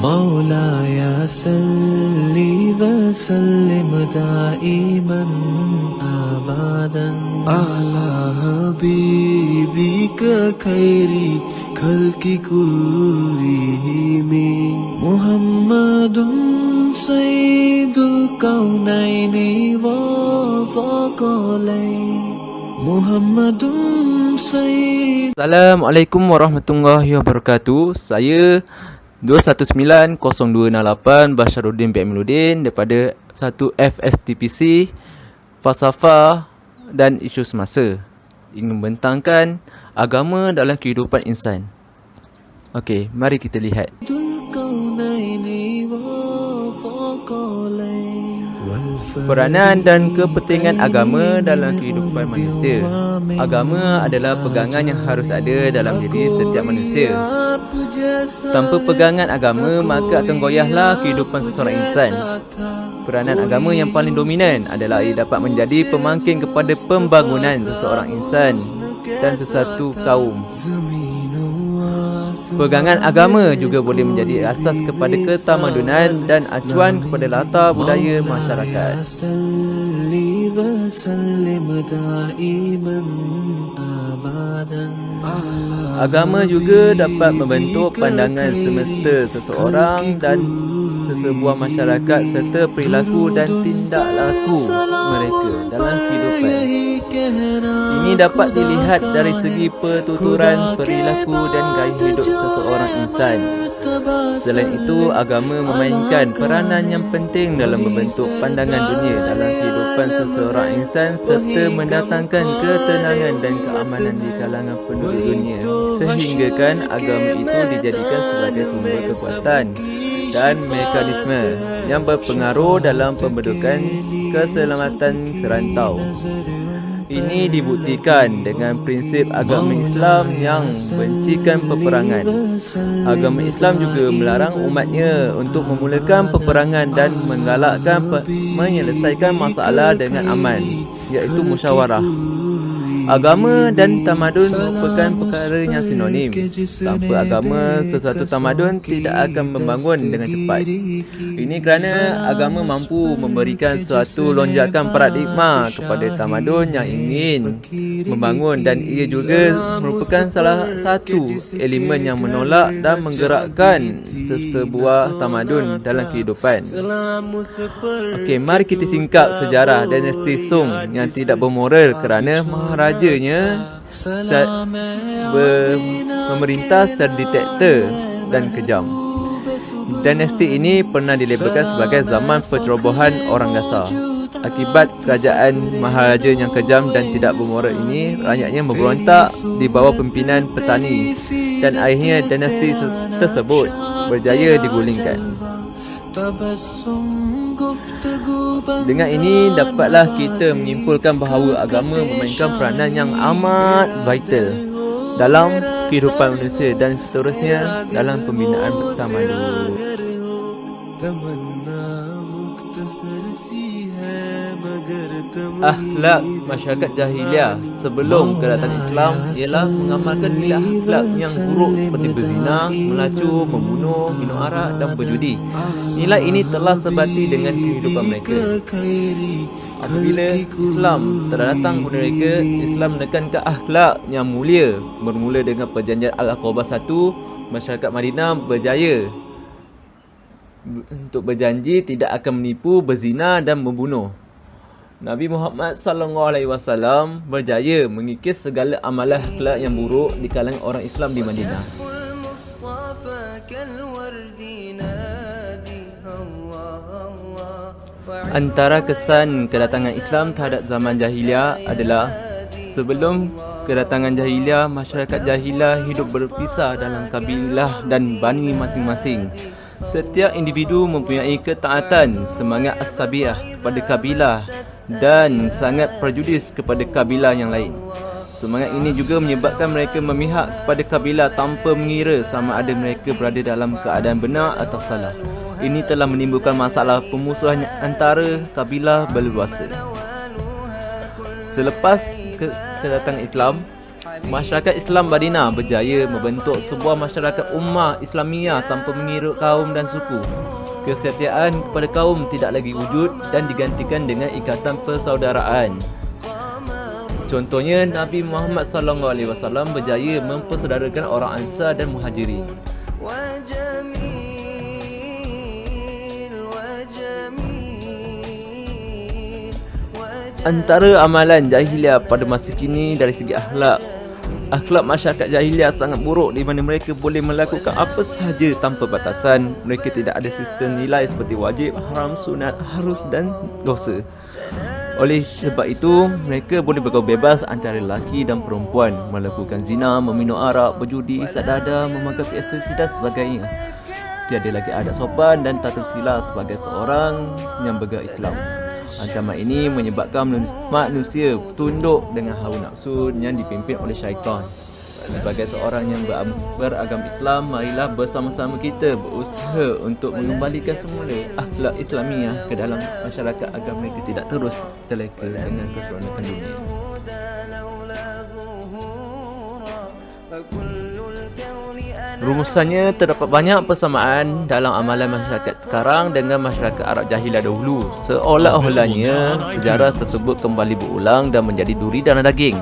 مولاي صل وسلم دائما أبدا على حبيبك خير خلق كلهم محمد سيد الكونين والثقلين محمد سيد. Assalamualaikum warahmatullahi wabarakatuh. Saya 2190268 Basharuddin bin Amiluddin daripada 1 FSTPC Falsafah dan Isu Semasa, ingin membentangkan agama dalam kehidupan insan. Okey, mari kita lihat. Peranan dan kepentingan agama dalam kehidupan manusia. Agama adalah pegangan yang harus ada dalam diri setiap manusia. Tanpa pegangan agama, maka akan goyahlah kehidupan seseorang insan. Peranan agama yang paling dominan adalah ia dapat menjadi pemangkin kepada pembangunan seseorang insan dan sesatu kaum. Pegangan agama juga boleh menjadi asas kepada ketamadunan dan acuan kepada latar budaya masyarakat. Agama juga dapat membentuk pandangan semesta seseorang dan sesebuah masyarakat serta perilaku dan tindak laku mereka dalam kehidupan. Ini dapat dilihat dari segi pertuturan perilaku dan gaya hidup seseorang insan. Selain itu, agama memainkan peranan yang penting dalam membentuk pandangan dunia dalam kehidupan seseorang insan serta mendatangkan ketenangan dan keamanan di kalangan penduduk dunia, sehinggakan agama itu dijadikan sebagai sumber kekuatan dan mekanisme yang berpengaruh dalam pembentukan keselamatan serantau. Ini dibuktikan dengan prinsip agama Islam yang membencikan peperangan. Agama Islam juga melarang umatnya untuk memulakan peperangan dan menggalakkan menyelesaikan masalah dengan aman, iaitu musyawarah. Agama dan tamadun merupakan perkara yang sinonim. Tanpa agama, sesuatu tamadun tidak akan membangun dengan cepat. Ini kerana agama mampu memberikan suatu lonjakan paradigma kepada tamadun yang ingin membangun, dan ia juga merupakan salah satu elemen yang menolak dan menggerakkan sebuah tamadun dalam kehidupan. Okey, mari kita singkap sejarah dinasti Song yang tidak bermoral kerana Maharajanya memerintah secara diktator dan kejam. Dinasti ini pernah dilabelkan sebagai zaman pencerobohan orang gasar. Akibat kerajaan Maharaja yang kejam dan tidak bermoral ini, rakyatnya memberontak di bawah pimpinan petani dan akhirnya dinasti tersebut berjaya digulingkan. Dengan ini dapatlah kita menyimpulkan bahawa agama memainkan peranan yang amat vital dalam kehidupan manusia dan seterusnya dalam pembinaan tamadun. Akhlak masyarakat jahiliah sebelum kedatangan Islam ialah mengamalkan nilai akhlak yang buruk seperti berzina, melacur, membunuh, minum arak dan berjudi. Nilai ini telah sebati dengan kehidupan mereka. Apabila Islam telah datang kepada mereka, Islam menekankan akhlak yang mulia. Bermula dengan perjanjian Al-Aqabah 1, masyarakat Madinah berjaya untuk berjanji tidak akan menipu, berzina dan membunuh. Nabi Muhammad SAW berjaya mengikis segala amalan akhlak yang buruk di kalangan orang Islam di Madinah. Antara kesan kedatangan Islam terhadap zaman jahiliah adalah sebelum kedatangan jahiliah, masyarakat jahiliah hidup berpisah dalam kabilah dan bani masing-masing. Setiap individu mempunyai ketaatan, semangat asabiah kepada kabilah dan sangat prejudis kepada kabilah yang lain. Semangat ini juga menyebabkan mereka memihak kepada kabilah tanpa mengira sama ada mereka berada dalam keadaan benar atau salah. Ini telah menimbulkan masalah permusuhan antara kabilah berleluasa. Selepas kedatangan Islam, Masyarakat Islam Madinah berjaya membentuk sebuah masyarakat ummah Islamiyah tanpa mengira kaum dan suku. Kesetiaan kepada kaum tidak lagi wujud dan digantikan dengan ikatan persaudaraan. Contohnya, Nabi Muhammad SAW berjaya mempersaudarakan orang Ansar dan Muhajirin. Antara amalan jahiliah pada masa kini dari segi akhlak. Akhlak masyarakat jahiliah sangat buruk di mana mereka boleh melakukan apa sahaja tanpa batasan. Mereka tidak ada sistem nilai seperti wajib, haram, sunat, harus dan dosa. Oleh sebab itu, mereka boleh bergaul bebas antara lelaki dan perempuan, melakukan zina, meminum arak, berjudi, isap dada, memakan PSTC dan sebagainya. Tiada lagi adat sopan dan tata sila sebagai seorang yang beragama Islam. Ancaman ini menyebabkan manusia tunduk dengan hawa nafsu yang dipimpin oleh syaitan. Sebagai seorang yang beragama Islam, marilah bersama-sama kita berusaha untuk mengembalikan semula akhlak Islamiah ke dalam masyarakat agar mereka tidak terus terleka dengan keseronokan dunia. Rumusannya, terdapat banyak persamaan dalam amalan masyarakat sekarang dengan masyarakat Arab jahiliah dahulu. Seolah-olahnya sejarah tersebut kembali berulang dan menjadi duri dan daging,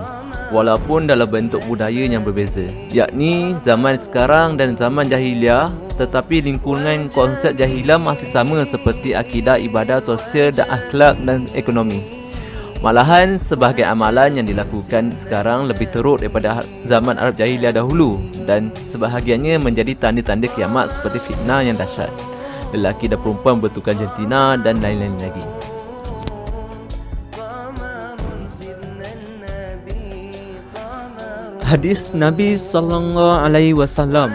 walaupun dalam bentuk budaya yang berbeza, yakni zaman sekarang dan zaman jahiliah, tetapi lingkungan konsep jahiliah masih sama seperti akidah, ibadah, sosial dan akhlak dan ekonomi. Malahan, sebahagian amalan yang dilakukan sekarang lebih teruk daripada zaman Arab jahiliah dahulu dan sebahagiannya menjadi tanda-tanda kiamat seperti fitnah yang dahsyat, lelaki dan perempuan bertukar jantina dan lain-lain lagi. Hadis Nabi SAW,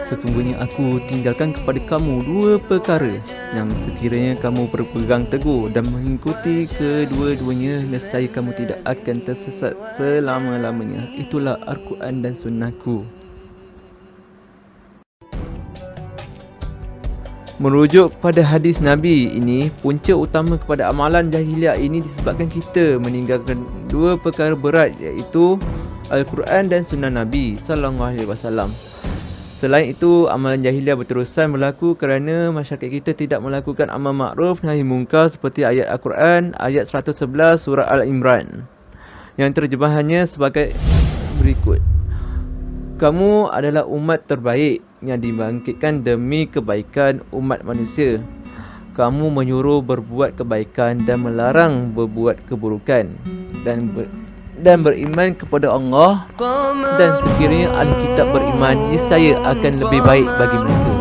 sesungguhnya aku tinggalkan kepada kamu dua perkara yang sekiranya kamu berpegang teguh dan mengikuti kedua-duanya, nescaya kamu tidak akan tersesat selama-lamanya. Itulah Al-Quran dan Sunnahku. Merujuk pada hadis Nabi ini, punca utama kepada amalan jahiliah ini disebabkan kita meninggalkan dua perkara berat, iaitu Al-Quran dan Sunnah Nabi SAW. Selain itu, amalan jahiliah berterusan berlaku kerana masyarakat kita tidak melakukan amal makruf nahi mungkar seperti ayat Al-Quran, ayat 111 surah Al-Imran, yang terjemahannya sebagai berikut. Kamu adalah umat terbaik yang dibangkitkan demi kebaikan umat manusia. Kamu menyuruh berbuat kebaikan dan melarang berbuat keburukan dan beriman kepada Allah, dan sekiranya ahli kitab beriman, niscaya akan lebih baik bagi mereka.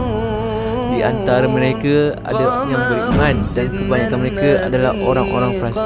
Di antara mereka ada yang beriman dan kebanyakan mereka adalah orang-orang fasik.